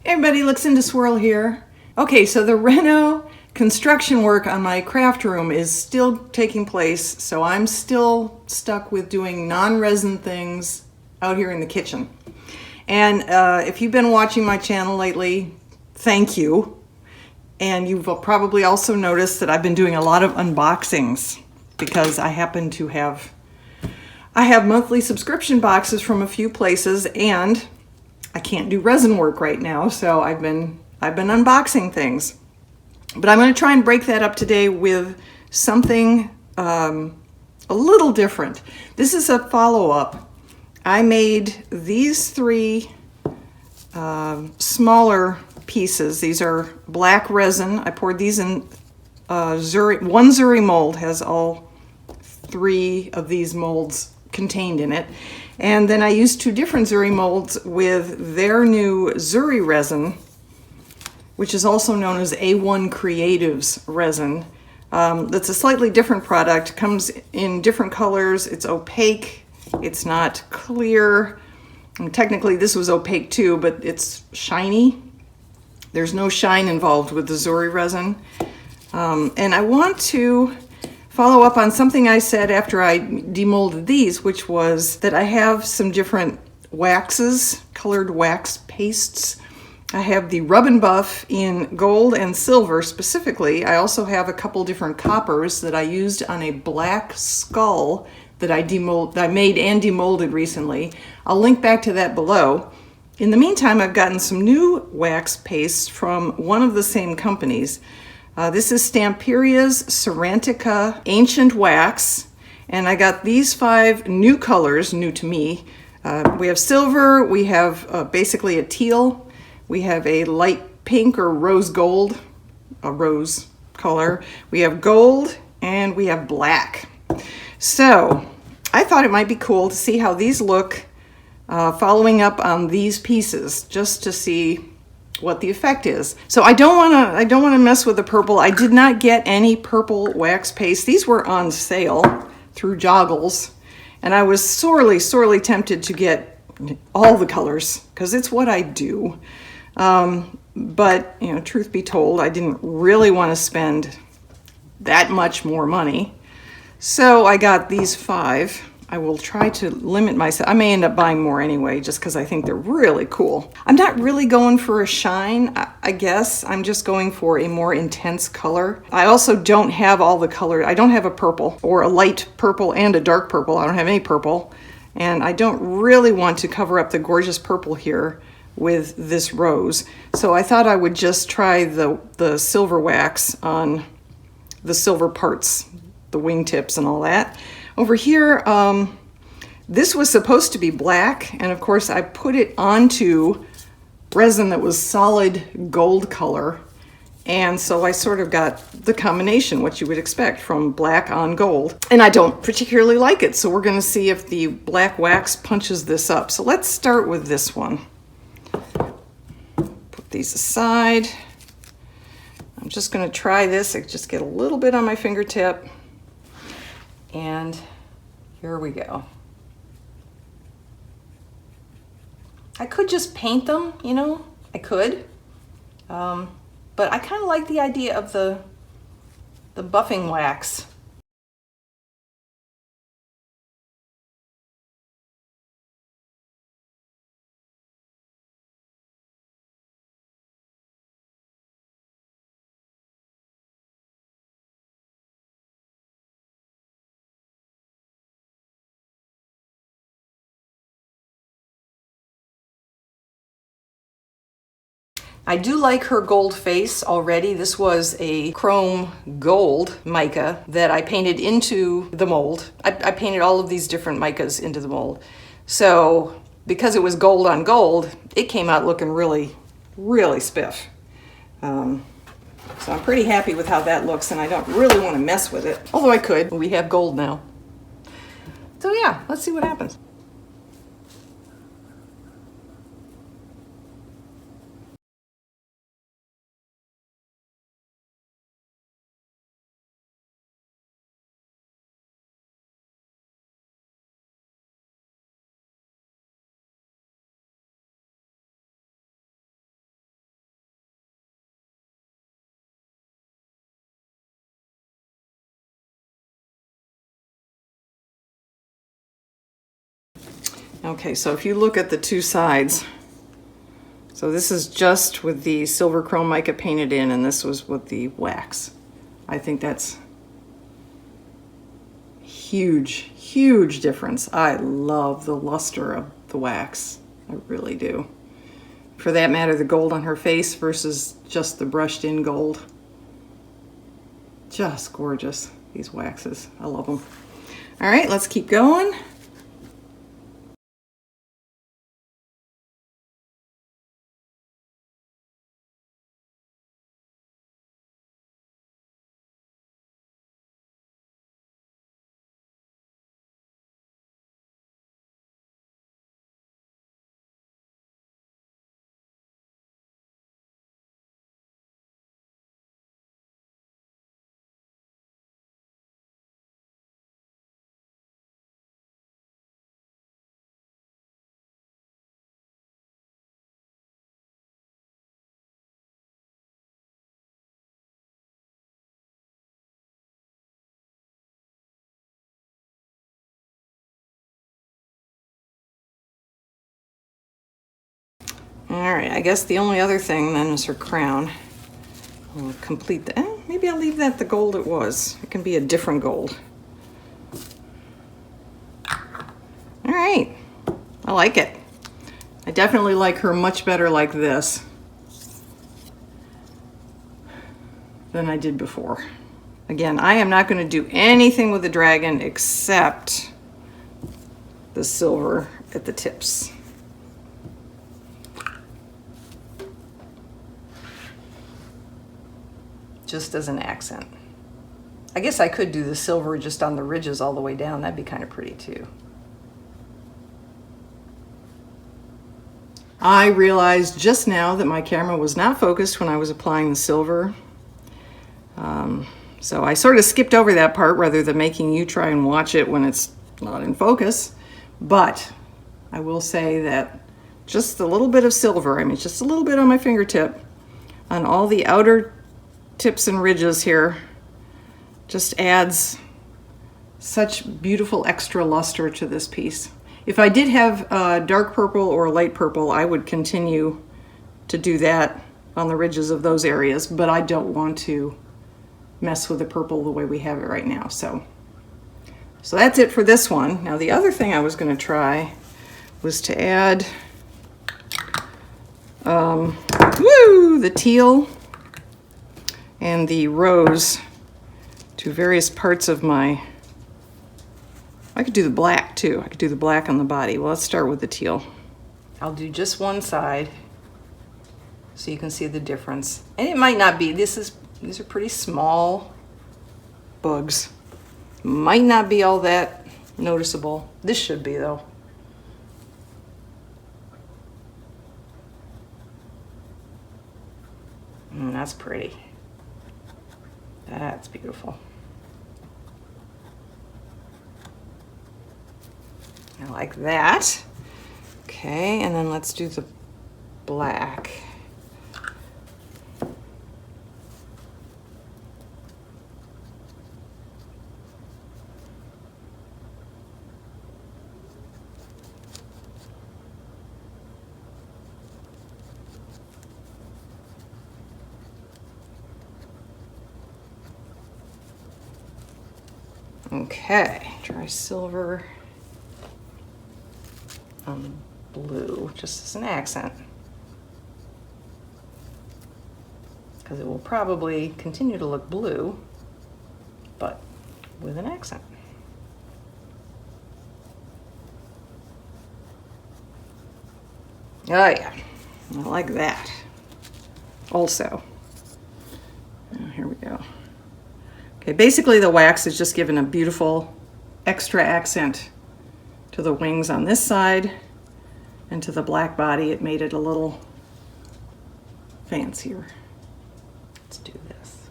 Hey everybody, Luxinda Swirl here. Okay, so the reno construction work on my craft room is still taking place, so I'm still stuck with doing non-resin things out here in the kitchen. And if you've been watching my channel lately, thank you. And you've probably also noticed that I've been doing a lot of unboxings because I happen to have monthly subscription boxes from a few places, and I can't do resin work right now, so I've been unboxing things. But I'm going to try and break that up today with something a little different. This is a follow-up. I made these three smaller pieces. These are black resin. I poured these in one Zuri mold, has all three of these molds contained in it. And then I used two different Zuri molds with their new Zuri resin, which is also known as A1 Creatives resin. That's a slightly different product, comes in different colors. It's opaque, it's not clear. And technically this was opaque too, but it's shiny. There's no shine involved with the Zuri resin. And I want to follow up on something I said after I demolded these, which was that I have some different waxes, colored wax pastes. I have the Rub and Buff in gold and silver specifically. I also have a couple different coppers that I used on a black skull that I made and demolded recently. I'll link back to that below. In the meantime, I've gotten some new wax pastes from one of the same companies. This is Stamperia's Cerantica Ancient Wax, and I got these 5 new colors, new to me. We have silver, we have basically a teal, we have a light pink or rose gold, a rose color, we have gold, and we have black. So I thought it might be cool to see how these look following up on these pieces, just to see what the effect is. So I don't want to mess with the purple. I did not get any purple wax paste. These were on sale through Joggles, and I was sorely tempted to get all the colors because it's what I do. But you know, truth be told, I didn't really want to spend that much more money. So I got these 5. I will try to limit myself. I may end up buying more anyway, just because I think they're really cool. I'm not really going for a shine, I guess. I'm just going for a more intense color. I also don't have all the color. I don't have a purple or a light purple and a dark purple. I don't have any purple. And I don't really want to cover up the gorgeous purple here with this rose. So I thought I would just try the silver wax on the silver parts, the wingtips and all that. Over here, this was supposed to be black, and of course I put it onto resin that was solid gold color, and so I sort of got the combination, what you would expect from black on gold. And I don't particularly like it, so we're going to see if the black wax punches this up. So let's start with this one. Put these aside. I'm just going to try this. I just get a little bit on my fingertip. And here we go. I could just paint them, you know, I could. But I kind of like the idea of the buffing wax. I do like her gold face already. This was a chrome gold mica that I painted into the mold. I painted all of these different micas into the mold. So because it was gold on gold, it came out looking really, really spiff. So I'm pretty happy with how that looks, and I don't really want to mess with it. Although I could. We have gold now. So yeah, let's see what happens. Okay, so if you look at the two sides, so this is just with the silver chrome mica painted in, and this was with the wax. I think that's huge, huge difference. I love the luster of the wax. I really do. For that matter, the gold on her face versus just the brushed in gold. Just gorgeous, these waxes. I love them. All right, let's keep going. All right, I guess the only other thing then is her crown. We'll complete the, maybe I'll leave that the gold it was. It can be a different gold. All right, I like it. I definitely like her much better like this than I did before. Again, I am not going to do anything with the dragon except the silver at the tips. Just as an accent. I guess I could do the silver just on the ridges all the way down. That'd be kind of pretty too. I realized just now that my camera was not focused when I was applying the silver. So I sort of skipped over that part rather than making you try and watch it when it's not in focus. But I will say that just a little bit of silver, I mean just a little bit on my fingertip, on all the outer tips and ridges here, just adds such beautiful extra luster to this piece. If I did have dark purple or light purple, I would continue to do that on the ridges of those areas, but I don't want to mess with the purple the way we have it right now. So that's it for this one. Now the other thing I was going to try was to add the teal and the rose to various parts of my, I could do the black too. I could do the black on the body. Well, let's start with the teal. I'll do just one side so you can see the difference. And it might not be, these are pretty small bugs. Might not be all that noticeable. This should be though. That's pretty. That's beautiful. I like that. Okay, and then let's do the black. Okay, try silver on blue, just as an accent. Because it will probably continue to look blue, but with an accent. Oh yeah, I like that. Also, here we go. Okay, basically the wax is just giving a beautiful extra accent to the wings on this side and to the black body. It made it a little fancier. Let's do this.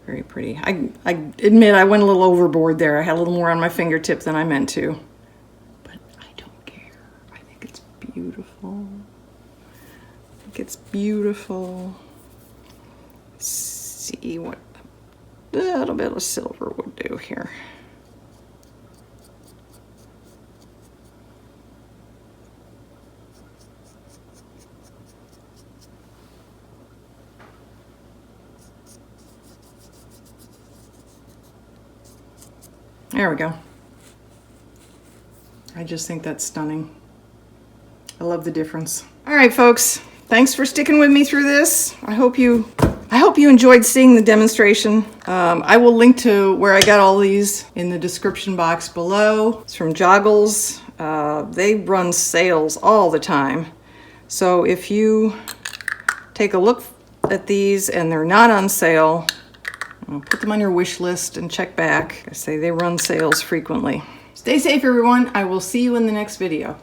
Very pretty. I admit I went a little overboard there. I had a little more on my fingertip than I meant to. But I don't care. I think it's beautiful. I think it's beautiful. Let's see what a little bit of silver would do here. There we go. I just think that's stunning. I love the difference. All right, folks. Thanks for sticking with me through this. I hope you enjoyed seeing the demonstration. I will link to where I got all these in the description box below. It's from Joggles. They run sales all the time. So if you take a look at these and they're not on sale, put them on your wish list and check back. I say they run sales frequently. Stay safe, everyone. I will see you in the next video.